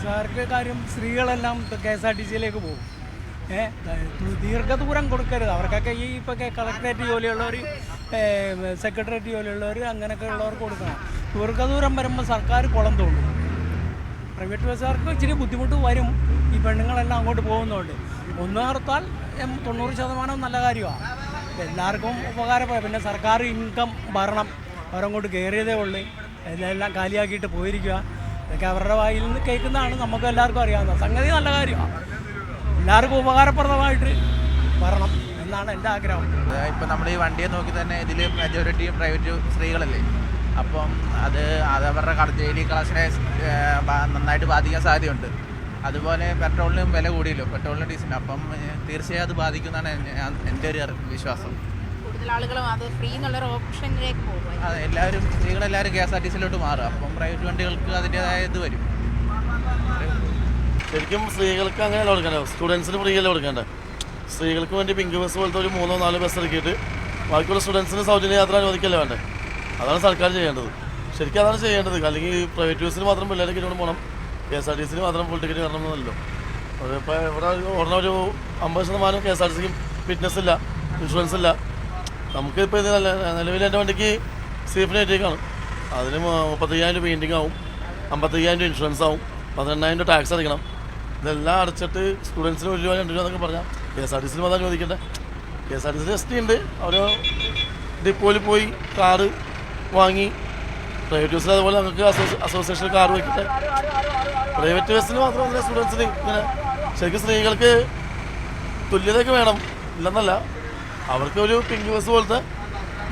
ബസ്സുകാർക്ക് കാര്യം സ്ത്രീകളെല്ലാം KSRTC പോകും. ദീർഘദൂരം കൊടുക്കരുത്. അവർക്കൊക്കെ ഈ ഇപ്പോൾ കളക്ടറേറ്റ് ജോലിയുള്ളവർ, സെക്രട്ടേറിയറ്റ് ജോലിയുള്ളവർ, അങ്ങനെയൊക്കെ ഉള്ളവർക്ക് കൊടുക്കണം. ദീർഘദൂരം വരുമ്പോൾ സർക്കാർ കുളം തോന്നും. പ്രൈവറ്റ് ബസ്സുകാർക്ക് ഇച്ചിരി ബുദ്ധിമുട്ട് വരും. ഈ പെണ്ണുങ്ങളെല്ലാം അങ്ങോട്ട് പോകുന്നതുകൊണ്ട് ഒന്ന് നിർത്താൽ 90% നല്ല കാര്യമാണ്. എല്ലാവർക്കും ഉപകാരപ്പെടും. പിന്നെ സർക്കാർ ഇൻകം ഭരണം അവരങ്ങോട്ട് കയറിയതേ ഉള്ളൂ. എല്ലാം കാലിയാക്കിയിട്ട് പോയിരിക്കുക. ഇതൊക്കെ അവരുടെ വായിൽ നിന്ന് കേൾക്കുന്നതാണ്. നമുക്ക് എല്ലാവർക്കും അറിയാവുന്ന സംഗതി. നല്ല കാര്യമാണ്. എല്ലാവർക്കും ഉപകാരപ്രദമായിട്ട് വരണം എന്നാണ് എൻ്റെ ആഗ്രഹം. ഇപ്പം നമ്മൾ ഈ വണ്ടിയെ നോക്കി തന്നെ ഇതിൽ മെജോറിറ്റിയും പ്രൈവറ്റ് സ്ത്രീകളല്ലേ. അപ്പം അത് അവരുടെ ഡെയിലി കളക്ഷനെ നന്നായിട്ട് ബാധിക്കാൻ സാധ്യതയുണ്ട്. അതുപോലെ പെട്രോളിനും വില കൂടിയല്ലോ, പെട്രോളിനും ഡീസലിനും. അപ്പം തീർച്ചയായും അത് ബാധിക്കുന്നതാണ് എൻ്റെ ഒരു വിശ്വാസം. കൂടുതൽ ആളുകളും അത് ഫ്രീ എന്നുള്ളൊരു ഓപ്ഷനിലേക്ക് പോകും. അതെ, എല്ലാവരും സ്ത്രീകളെല്ലാവരും KSRTCയിലോട്ട് മാറുക. അപ്പം പ്രൈവറ്റ് വണ്ടികൾക്ക് അതിൻ്റേതായ ഇത് വരും. ശരിക്കും സ്ത്രീകൾക്ക് അങ്ങനെയല്ല കൊടുക്കേണ്ടത്, സ്റ്റുഡൻസിന് ഫ്രീ അല്ല കൊടുക്കേണ്ടത്. സ്ത്രീകൾക്ക് വേണ്ടി പിങ്ക് ബസ് പോലത്തെ ഒരു 3-4 ബസ് ഇറക്കിയിട്ട് ബാക്കിയുള്ള സ്റ്റുഡൻസിന് സൗജന്യ യാത്ര അനുവദിക്കല്ലേ വേണ്ടത്. അതാണ് സർക്കാർ ചെയ്യേണ്ടത്. ശരിക്കും അതാണ് ചെയ്യേണ്ടത്. അല്ലെങ്കിൽ പ്രൈവറ്റ് ബസ്സിന് മാത്രം പിള്ളേരെ കിട്ടുകൊണ്ട് പോകണം, KSRTCയിൽ മാത്രം ഫുൾ ടിക്കറ്റ് വരണമെന്നല്ലോ. ഇപ്പോൾ ഇവിടെ ഓടുന്ന ഒരു 50% KSRTCക്കും ഫിറ്റ്നസ് ഇല്ല, ഇൻഷുറൻസ് ഇല്ല. നമുക്കിപ്പോൾ ഇത് നിലവിൽ എൻ്റെ വണ്ടിക്ക് സേഫിന് ആയിട്ടേക്കാണ്. അതിന് 35,000 രൂപ പെയിൻറ്റിങ് ആവും, 55,000 രൂപ ഇൻഷുറൻസ് ആവും, 18,000 രൂപ ടാക്സ് അടയ്ക്കണം. ഇതെല്ലാം അടച്ചിട്ട് സ്റ്റുഡൻസിന് 1 രൂപ 2 രൂപ എന്നൊക്കെ പറഞ്ഞാൽ KSRTCയിൽ മാത്രം അനുവദിക്കണ്ടേ. KSRTC എസ് ഉണ്ട്. അവർ ഡിപ്പോയിൽ പോയി കാറ് വാങ്ങി, പ്രൈവറ്റ് ബസ്സിൽ അതുപോലെ നമുക്ക് അസോസിയേഷനിൽ കാർ വയ്ക്കട്ടെ. പ്രൈവറ്റ് ബസ്സിന് മാത്രമല്ല സ്റ്റുഡൻസിന് ഇങ്ങനെ. ശരിക്കും സ്ത്രീകൾക്ക് തുല്യതയൊക്കെ വേണം, ഇല്ലെന്നല്ല. അവർക്ക് ഒരു പിങ്ക് ബസ് പോലത്തെ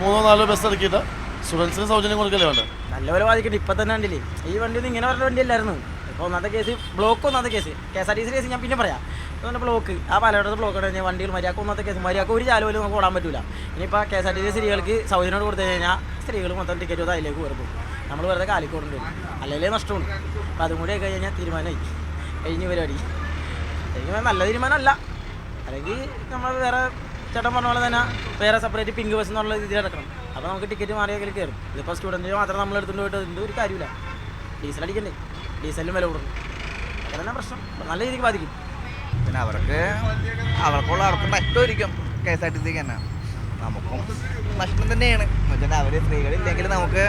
3-4 ബസ് ഇറക്കിയിട്ട് സ്റ്റുഡൻസിന് സൗജന്യം കൊടുക്കല്ലേ വേണ്ടത്. നല്ലപോലെ ബാധിക്കട്ടെ. ഇപ്പം തന്നെ കണ്ടില്ലേ, ഈ വണ്ടി ഇങ്ങനെ പറഞ്ഞ വണ്ടിയല്ലായിരുന്നു. ഇപ്പോൾ ഒന്നാമത്തെ കേസ് ബ്ലോക്ക്, ഒന്നാമത്തെ കേസ് KSRTC കേസ് ഞാൻ പിന്നെ പറയാം. അതുകൊണ്ട് ബ്ലോക്ക്, ആ പാലക്കാട് ബ്ലോക്ക് കഴിഞ്ഞാൽ വണ്ടികൾ മര്യാദക്ക് ഒന്നാമത്തെ കേസ്, മര്യാദക്ക് ഒരു ചാല് പോലും നമുക്ക് ഓടാൻ പറ്റില്ല. ഇനിയിപ്പോൾ KSRTC സ്ത്രീകൾക്ക് സൗജന്യം കൊടുത്തു കഴിഞ്ഞാൽ സ്ത്രീകൾ മൊത്തം ടിക്കറ്റ് കൊടുത്ത് അതിലേക്ക് കയറും. നമ്മൾ വെറുതെ കാലിക്കോടുണ്ട്, അല്ലെങ്കിൽ നഷ്ടമാണ്. അപ്പോൾ അതും കൂടി ആയി കഴിഞ്ഞാൽ തീരുമാനമായി കഴിഞ്ഞ പരിപാടി. എനിക്ക് നല്ല തീരുമാനമല്ല. അല്ലെങ്കിൽ നമ്മൾ വേറെ ചേട്ടൻ പറഞ്ഞ പോലെ തന്നെ വേറെ സെപ്പറേറ്റ് പിങ്ക് ബസ് എന്നുള്ള രീതിയിൽ നടക്കണം. അപ്പോൾ നമുക്ക് ടിക്കറ്റ് മാറിയെങ്കിൽ കയറും. ഇതിപ്പോൾ സ്റ്റുഡൻറ്റിന് മാത്രം നമ്മൾ എടുത്തുകൊണ്ട് പോയിട്ട് എന്ത് ഒരു കാര്യമില്ല. ഡീസൽ അടിക്കണ്ടേ, ഡീസലിനും വില കൂടും. അതന്നെ പ്രശ്നം നല്ല രീതിക്ക് ബാധിക്കും. പിന്നെ അവർക്കുള്ള അവർക്ക് നഷ്ടമായിരിക്കും KSRTCക്ക് തന്നെ. നമുക്കും നഷ്ടം തന്നെയാണ്. എന്ന് വെച്ചാൽ അവർ സ്ത്രീകളില്ലെങ്കിൽ നമുക്ക്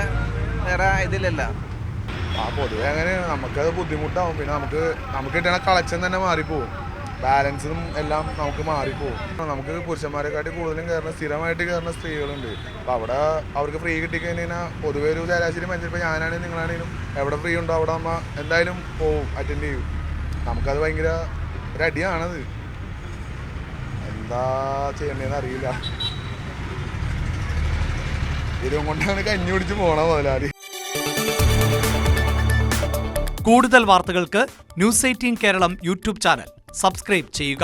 വേറെ ഇതില്ലല്ലോ. പൊതുവെ അങ്ങനെയാണ്. നമുക്കത് ബുദ്ധിമുട്ടാവും. പിന്നെ നമുക്ക് കിട്ടണ കളക്ഷൻ തന്നെ മാറിപ്പോവും. ബാലൻസും എല്ലാം നമുക്ക് മാറിപ്പോവും. നമുക്ക് പുരുഷന്മാരെക്കാട്ടി കൂടുതലും സ്ഥിരമായിട്ട് കയറുന്ന സ്ത്രീകളുണ്ട്. അപ്പോൾ അവിടെ അവർക്ക് ഫ്രീ കിട്ടിക്കഴിഞ്ഞാൽ പൊതുവെ ഒരു ശരാശരി മനുഷ്യർ, ഇപ്പോൾ ഞാനാണെങ്കിലും നിങ്ങളാണെങ്കിലും എവിടെ ഫ്രീ ഉണ്ടോ അവിടെ നമ്മൾ എന്തായാലും പോവും, അറ്റൻഡ് ചെയ്യും. നമുക്കത് ഭയങ്കര ഒരു അടിയാണത്. എന്താ ചെയ്യണ്ടേന്ന് അറിയില്ല. ഇതും കൊണ്ടാണ് കഞ്ഞി പിടിച്ച് പോണ മുതലാളി. കൂടുതൽ വാർത്തകൾക്ക് News 18 Keralam YouTube channel subscribe ചെയ്യുക.